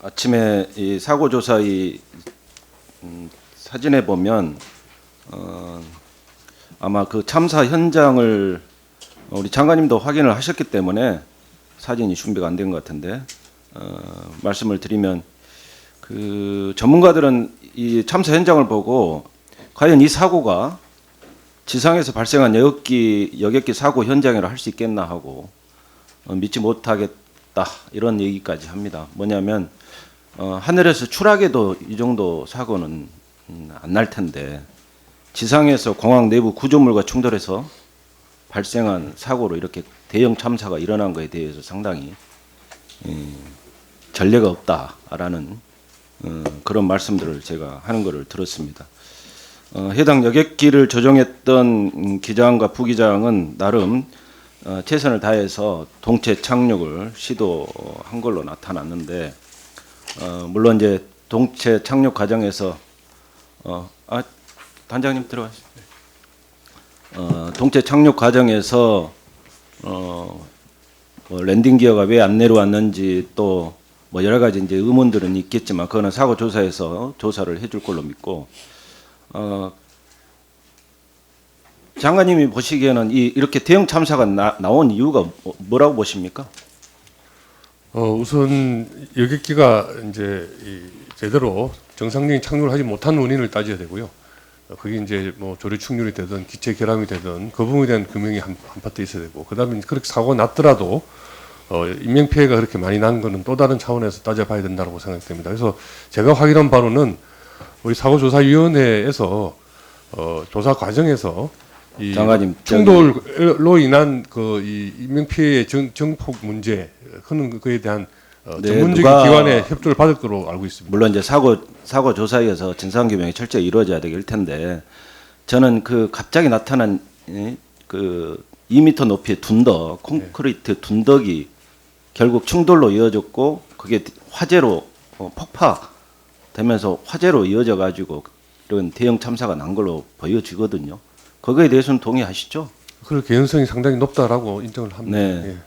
아침에 이 사고 조사 사진에 보면 아마 그 참사 현장을 우리 장관님도 확인을 하셨기 때문에 사진이 준비가 안 된 것 같은데 말씀을 드리면 그 전문가들은 이 참사 현장을 보고 과연 이 사고가 지상에서 발생한 여객기 사고 현장이라 할 수 있겠나 하고 믿지 못하겠다 이런 얘기까지 합니다. 뭐냐면 하늘에서 추락해도 이 정도 사고는 안 날 텐데 지상에서 공항 내부 구조물과 충돌해서 발생한 사고로 이렇게 대형 참사가 일어난 것에 대해서 상당히 전례가 없다라는 그런 말씀들을 제가 하는 것을 들었습니다. 해당 여객기를 조종했던 기장과 부기장은 나름 최선을 다해서 동체 착륙을 시도한 걸로 나타났는데 물론 이제 동체 착륙 과정에서 단장님 들어가시죠. 동체 착륙 과정에서 랜딩 기어가 왜 안 내려왔는지 또 뭐 여러 가지 이제 의문들은 있겠지만 그거는 사고 조사에서 조사를 해줄 걸로 믿고 장관님이 보시기에는 이렇게 대형 참사가 나온 이유가 뭐라고 보십니까? 우선 여객기가 이제 제대로 정상적인 착륙을 하지 못한 원인을 따져야 되고요. 그게 이제 뭐 조류 충돌이 되든 기체 결함이 되든 그 부분에 대한 규명이 한 파트 있어야 되고, 그다음에 그렇게 사고가 났더라도 인명 피해가 그렇게 많이 난 거는 또 다른 차원에서 따져봐야 된다고 생각됩니다. 그래서 제가 확인한 바로는 우리 사고조사위원회에서 조사 과정에서 이 장관님, 충돌로 인한 이 인명 피해의 정폭 문제, 그에 대한 전문적인 기관의 협조를 받을 거로 알고 있습니다. 물론 이제 사고 조사에서 진상 규명이 철저히 이루어져야 될 텐데 저는 그 갑자기 나타난 그 2m 높이의 둔덕, 콘크리트 둔덕이 결국 충돌로 이어졌고 그게 화재로 폭파되면서 화재로 이어져 가지고 이런 대형 참사가 난 걸로 보여지거든요. 거기에 대해서는 동의하시죠? 그 개연성이 상당히 높다라고 인정을 합니다. 네.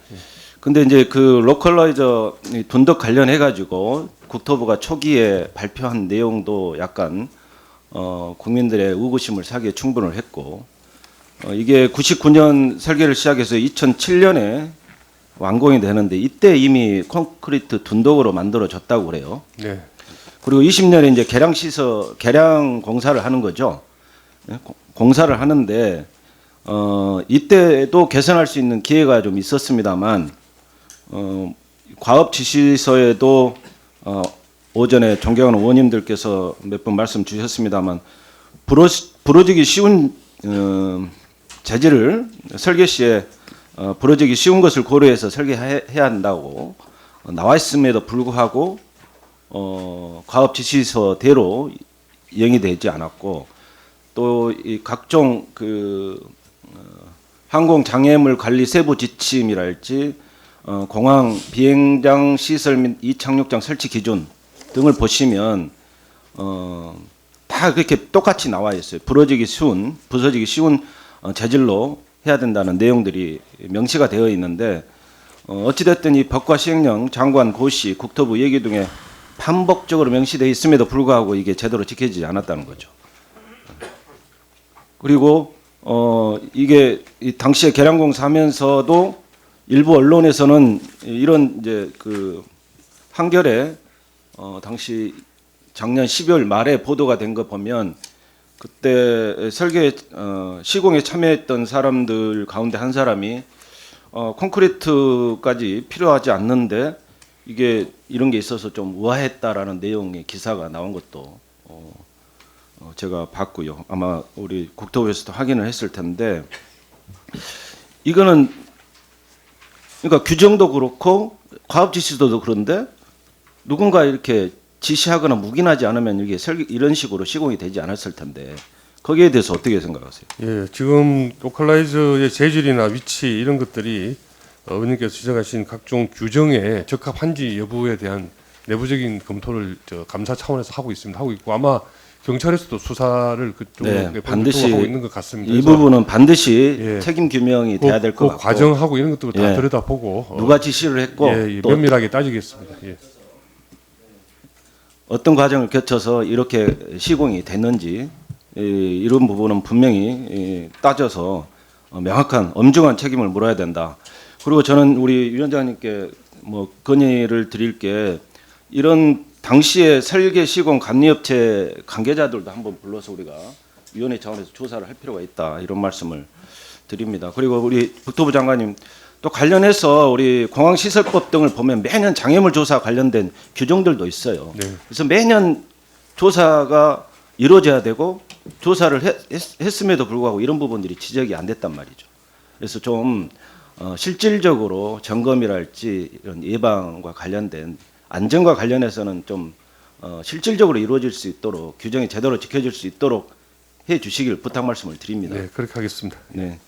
근데 이제 그 로컬라이저 둔덕 관련해 가지고 국토부가 초기에 발표한 내용도 약간 국민들의 의구심을 사기에 충분을 했고 이게 99년 설계를 시작해서 2007년에 완공이 되는데 이때 이미 콘크리트 둔덕으로 만들어졌다고 그래요. 네. 그리고 20년에 이제 개량 공사를 하는 거죠. 공사를 하는데 이때도 개선할 수 있는 기회가 좀 있었습니다만 과업 지시서에도 오전에 존경하는 의원님들께서 몇 번 말씀 주셨습니다만 부러지기 쉬운 재질을 설계 시에 부러지기 쉬운 것을 고려해서 설계해야 한다고 나와 있음에도 불구하고 과업 지시서대로 이행이 되지 않았고 또 이 각종 그 항공 장애물 관리 세부 지침이랄지 공항 비행장 시설 및 이착륙장 설치 기준 등을 보시면 다 그렇게 똑같이 나와 있어요. 부서지기 쉬운 재질로 해야 된다는 내용들이 명시가 되어 있는데 어찌됐든 이 법과 시행령, 장관, 고시, 국토부 얘기 등에 반복적으로 명시되어 있음에도 불구하고 이게 제대로 지켜지지 않았다는 거죠. 그리고 이게 당시에 개량공사하면서도 일부 언론에서는 이런 이제 그 한겨레 당시 작년 12월 말에 보도가 된 거 보면 그때 설계 시공에 참여했던 사람들 가운데 한 사람이 콘크리트까지 필요하지 않는데 이게 이런 게 있어서 좀 우아했다라는 내용의 기사가 나온 것도 제가 봤고요. 아마 우리 국토부에서도 확인을 했을 텐데 이거는 그러니까 규정도 그렇고 과업 지시도 그런데 누군가 이렇게 지시하거나 묵인하지 않으면 이게 이런 식으로 시공이 되지 않았을 텐데 거기에 대해서 어떻게 생각하세요? 예, 지금 로컬라이저의 재질이나 위치 이런 것들이 의원님께서 지적하신 각종 규정에 적합한지 여부에 대한 내부적인 검토를 감사 차원에서 하고 있고 아마 경찰에서도 수사를 그쪽에 반드시 하고 있는 것 같습니다. 이 부분은 반드시 책임 규명이 돼야 될 것 같고 과정하고 이런 것도 다 들여다보고 누가 지시를 했고 면밀하게 따지겠습니다. 예. 어떤 과정을 거쳐서 이렇게 시공이 됐는지 이런 부분은 분명히 따져서 명확한 엄중한 책임을 물어야 된다. 그리고 저는 우리 위원장님께 뭐 건의를 드릴 게 이런 당시에 설계 시공 감리업체 관계자들도 한번 불러서 우리가 위원회 차원에서 조사를 할 필요가 있다 이런 말씀을 드립니다. 그리고 우리 국토부 장관님 또 관련해서 우리 공항시설법 등을 보면 매년 장애물 조사 관련된 규정들도 있어요. 네. 그래서 매년 조사가 이루어져야 되고 조사를 했음에도 불구하고 이런 부분들이 지적이 안 됐단 말이죠. 그래서 좀 실질적으로 점검이랄지 이런 예방과 관련된 안전과 관련해서는 좀 실질적으로 이루어질 수 있도록 규정이 제대로 지켜질 수 있도록 해 주시길 부탁 말씀을 드립니다. 네, 그렇게 하겠습니다. 네.